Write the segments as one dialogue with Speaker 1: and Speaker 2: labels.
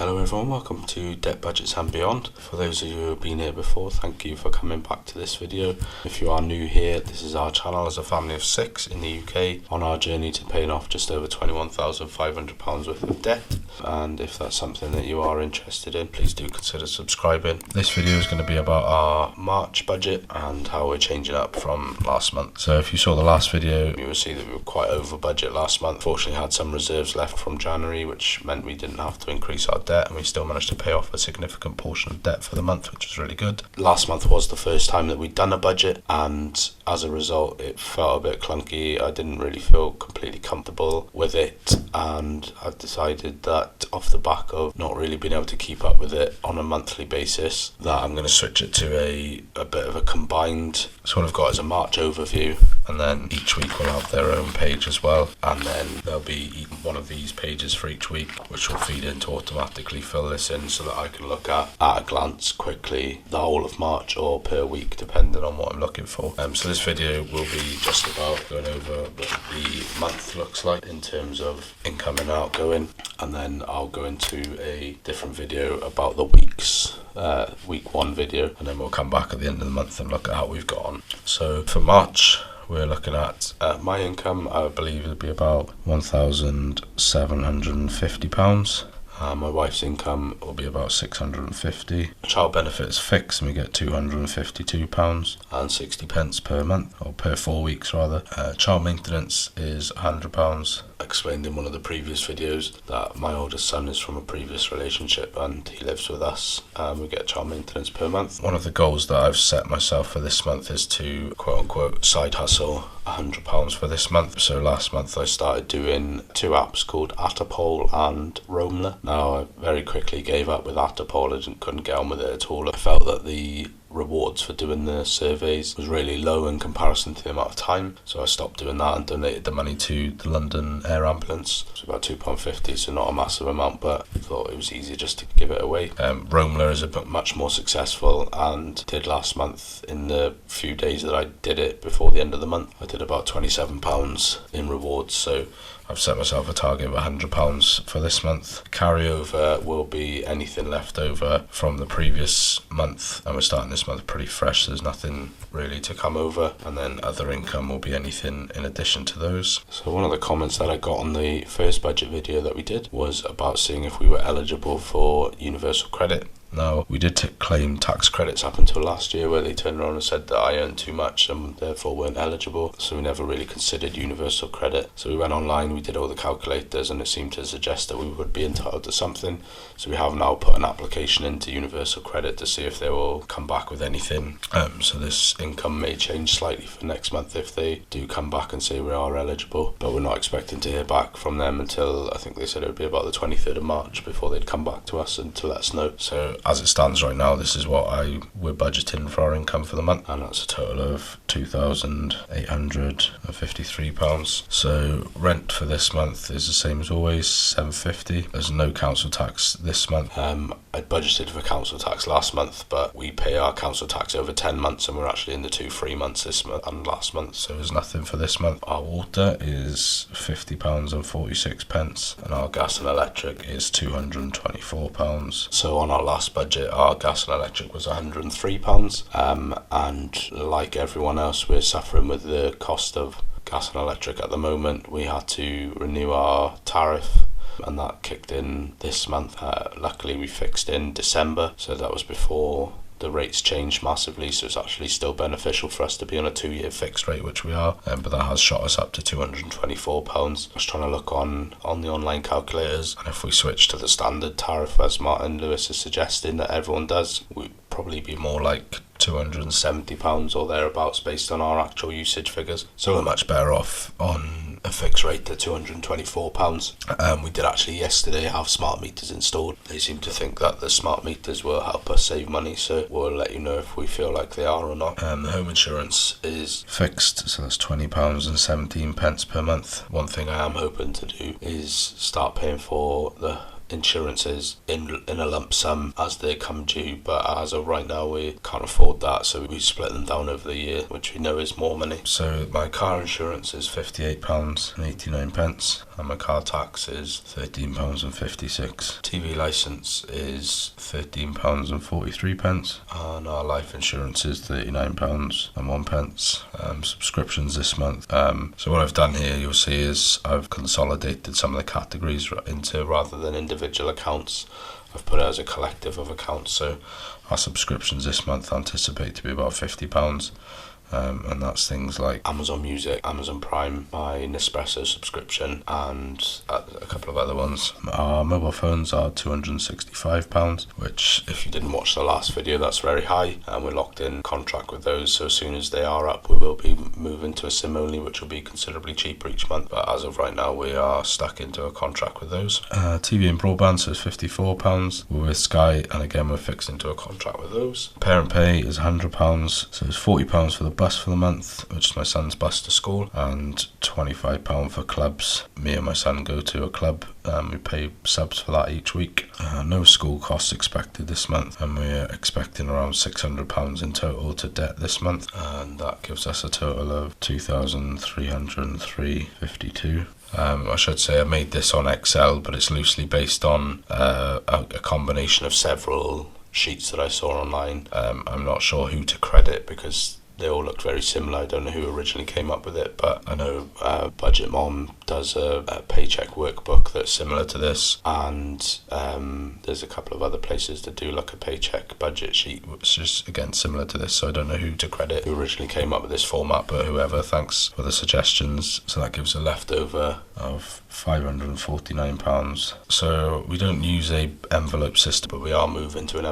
Speaker 1: Hello everyone, welcome to Debt Budgets and Beyond. For those of you who have been here before, thank you for coming back to this video. If you are new here, this is our channel as a family of 6 in the UK on our journey to paying off just over £21,500 worth of debt. And if that's something that you are interested in, please do consider subscribing. This video is going to be about our March budget and how we're changing up from last month. So if you saw the last video, you will see that we were quite over budget last month. Fortunately had some reserves left from January, which meant we didn't have to increase our debt, and we still managed to pay off a significant portion of debt for the month, which was really good. Last month was the first time that we'd done a budget, and as a result it felt a bit clunky. I didn't really feel completely comfortable with it, and I've decided that off the back of not really being able to keep up with it on a monthly basis, that I'm going to switch it to a bit of a combined, sort of got as a March overview, and then each week will have their own page as well, and then there'll be one of these pages for each week which will feed in to automatically fill this in, so that I can look at a glance quickly the whole of March or per week depending on what I'm looking for. So this video will be just about going over what the month looks like in terms of income and outgoing, and then I'll go into a different video about the weeks, week 1 video, and then we'll come back at the end of the month and look at how we've got on. So for March, we're looking at my income, I believe it'd be about £1,750. My wife's income will be about £650. Child benefit is fixed and we get £252 and 60 pence per month, or per 4 weeks rather. Child maintenance is £100. I explained in one of the previous videos that my oldest son is from a previous relationship and he lives with us, and we get child maintenance per month. One of the goals that I've set myself for this month is to quote unquote side hustle £100 for this month. So last month I started doing 2 apps called Atapol and Roamler. Now I very quickly gave up with Atapol. I couldn't get on with it at all. I felt that the rewards for doing the surveys was really low in comparison to the amount of time, so I stopped doing that and donated the money to the London Air Ambulance. It's about £2.50, so not a massive amount, but I thought it was easier just to give it away. Roamler is a bit much more successful, and did last month, in the few days that I did it before the end of the month, I did about £27 in rewards. So I've set myself a target of £100 for this month. Carryover will be anything left over from the previous month, and we're starting this month pretty fresh, so there's nothing really to come over, and then other income will be anything in addition to those. So one of the comments that I got on the first budget video that we did was about seeing if we were eligible for universal credit. Now, we did claim tax credits up until last year, where they turned around and said that I earned too much and therefore weren't eligible, so we never really considered universal credit. So we went online, we did all the calculators, and it seemed to suggest that we would be entitled to something. So we have now put an application into universal credit to see if they will come back with anything. So this income may change slightly for next month if they do come back and say we are eligible, but we're not expecting to hear back from them until, I think they said it would be about the 23rd of March before they'd come back to us and to let us know. So as it stands right now, this is what we're budgeting for our income for the month, and that's a total of £2,853. So rent for this month is the same as always, £750. There's no council tax this month. I budgeted for council tax last month, but we pay our council tax over 10 months, and we're actually in the 2 free months this month and last month, so there's nothing for this month. Our water is £50.46, and our gas and electric is £224. So on our last budget, our gas and electric was £103, and like everyone else, we're suffering with the cost of gas and electric at the moment. We had to renew our tariff, and that kicked in this month. Luckily we fixed in December, so that was before the rates changed massively, so it's actually still beneficial for us to be on a 2-year fixed rate, which we are, but that has shot us up to £224. I was trying to look on the online calculators, and if we switch to the standard tariff, as Martin Lewis is suggesting that everyone does, we'd probably be more like £270 or thereabouts based on our actual usage figures. So we're much better off on a fixed rate to £224. We did actually yesterday have smart meters installed. They seem to think that the smart meters will help us save money, so we'll let you know if we feel like they are or not. The home insurance is fixed, so that's £20.17 per month. One thing I am hoping to do is start paying for the insurances in a lump sum as they come due, but as of right now we can't afford that, so we split them down over the year, which we know is more money. So my car insurance is £58.89 and my car tax is £13.56. TV licence is £13.43 and our life insurance is £39.01. Subscriptions this month. So what I've done here, you'll see, is I've consolidated some of the categories into, rather than individual accounts, I've put it as a collective of accounts. So our subscriptions this month anticipate to be about £50. And that's things like Amazon Music, Amazon Prime, my Nespresso subscription, and a couple of other ones. Our mobile phones are £265, which, if you didn't watch the last video, that's very high, and we're locked in contract with those, so as soon as they are up we will be moving to a SIM only, which will be considerably cheaper each month, but as of right now we are stuck into a contract with those. TV and broadband, so it's £54. We're with Sky, and again we're fixed into a contract with those. Parent pay is £100, so it's £40 for the bus for the month, which is my son's bus to school, and £25 for clubs. Me and my son go to a club, we pay subs for that each week. No school costs expected this month, and we're expecting around £600 in total to debt this month, and that gives us a total of £2,303.52. I should say I made this on Excel, but it's loosely based on a combination of several sheets that I saw online. I'm not sure who to credit because they all look very similar. I don't know who originally came up with it, but I know Budget Mom does a paycheck workbook that's similar to this, and there's a couple of other places that do like a paycheck budget sheet, which is again similar to this, so I don't know who to credit who originally came up with this format, but whoever, thanks for the suggestions. So that gives a leftover of £549. So we don't use a envelope system, but we are moving to an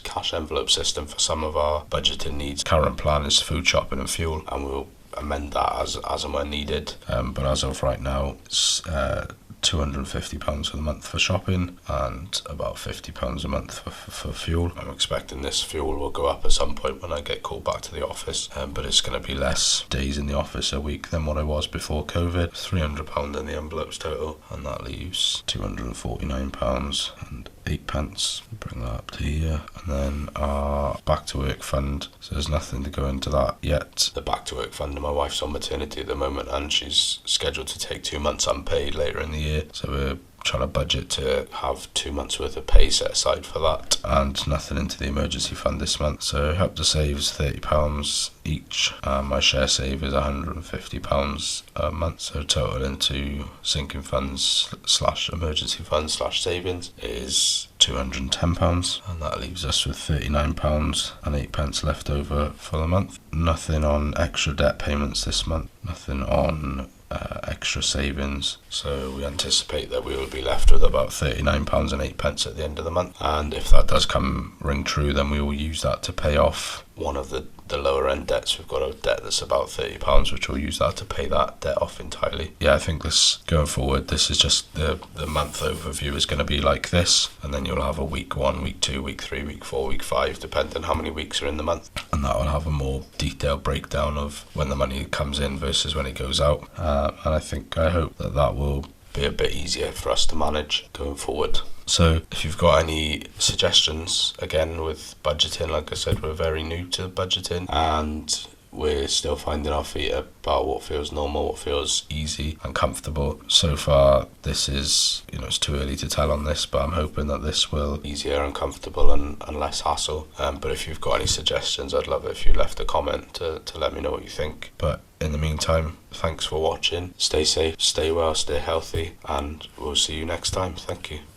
Speaker 1: cash envelope system for some of our budgeting needs. Current plan is food, shopping and fuel, and we'll amend that as and when needed, but as of right now it's £250 for the month for shopping and about £50 a month for fuel. I'm expecting this fuel will go up at some point when I get called back to the office, but it's going to be less days in the office a week than what I was before COVID. £300 in the envelopes total, and that leaves £249.08. Bring that up to here. And then our back to work fund, so there's nothing to go into that yet. The back to work fund, and my wife's on maternity at the moment and she's scheduled to take 2 months unpaid later in the year, so we're trying to budget to have 2 months worth of pay set aside for that, and nothing into the emergency fund this month. So help to save is £30 each, and my share save is £150 a month, so total into sinking funds / emergency funds / savings is £210, and that leaves us with £39.08 left over for the month. Nothing on extra debt payments this month, nothing on extra savings, so we anticipate that we will be left with about £39.08 at the end of the month, and if that does ring true, then we will use that to pay off one of the lower end debts. We've got a debt that's about £30, which we'll use that to pay that debt off entirely. Yeah, I think this going forward, this is just the month overview is going to be like this, and then you'll have a week 1, week 2, week 3, week 4, week 5, depending on how many weeks are in the month, and that will have a more detailed breakdown of when the money comes in versus when it goes out, and I hope that will be a bit easier for us to manage going forward. So if you've got any suggestions, again with budgeting, like I said, we're very new to budgeting and we're still finding our feet about what feels normal, what feels easy and comfortable. So far this is, it's too early to tell on this, but I'm hoping that this will be easier and comfortable and less hassle. But if you've got any suggestions, I'd love it if you left a comment to let me know what you think. But in the meantime, thanks for watching. Stay safe, stay well, stay healthy, and we'll see you next time. Thank you.